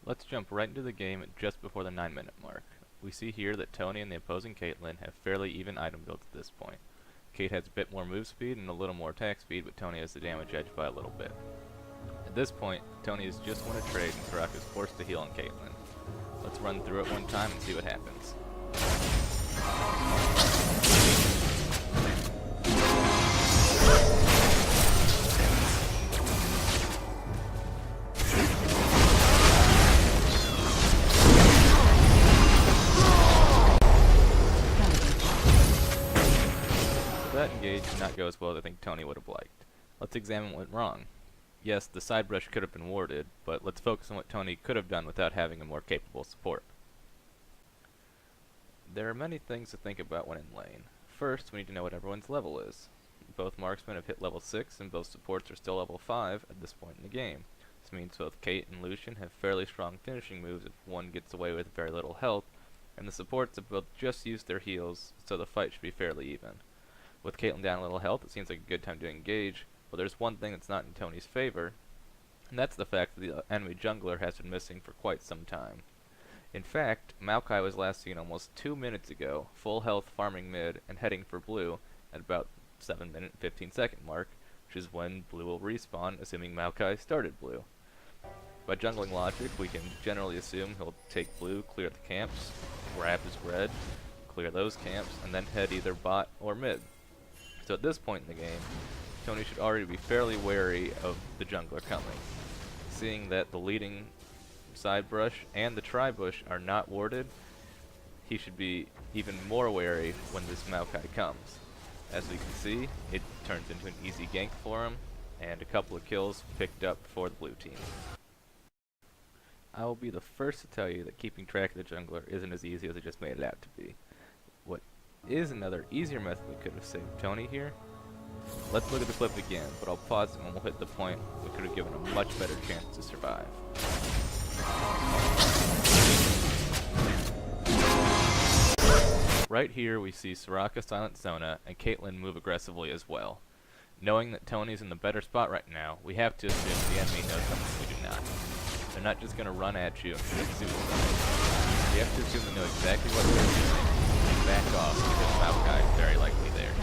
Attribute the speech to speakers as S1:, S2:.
S1: Let's jump right into the game just before the 9-minute mark. We see here that Tony and the opposing Caitlyn have fairly even item builds at this point. Kate has a bit more move speed and a little more attack speed, but Tony has the damage edge by a little bit. At this point, Tony has just won a trade and Soraka is forced to heal on Caitlyn. Let's run through it one time and see what happens. That engage did not go as well as I think Tony would have liked. Let's examine what went wrong. Yes, the side brush could have been warded, but let's focus on what Tony could have done without having a more capable support. There are many things to think about when in lane. First, we need to know what everyone's level is. Both marksmen have hit level 6 and both supports are still level 5 at this point in the game. This means both Kate and Lucian have fairly strong finishing moves if one gets away with very little health, and the supports have both just used their heals, so the fight should be fairly even. With Caitlyn down a little health, it seems like a good time to engage, but there's one thing that's not in Tony's favor, and that's the fact that the enemy jungler has been missing for quite some time. In fact, Maokai was last seen almost 2 minutes ago, full health farming mid and heading for blue at about 7-minute 15-second mark, which is when blue will respawn, assuming Maokai started blue. By jungling logic, we can generally assume he'll take blue, clear the camps, grab his red, clear those camps, and then head either bot or mid. So at this point in the game, Tony should already be fairly wary of the jungler coming. Seeing that the leading side brush and the tri-bush are not warded, he should be even more wary when this Maokai comes. As we can see, it turns into an easy gank for him, and a couple of kills picked up for the blue team. I will be the first to tell you that keeping track of the jungler isn't as easy as I just made it out to be. What is another easier method that could have saved Tony here? Let's look at the clip again, but I'll pause it when we'll hit the point we could have given a much better chance to survive. Right here we see Soraka silent Sona and Caitlyn move aggressively as well. Knowing that Tony's in the better spot right now, we have to assume the enemy knows something we do not. They're not just going to run at you and commit suicide. We have to assume they know exactly what they're doing and back off because Maokai is very likely there.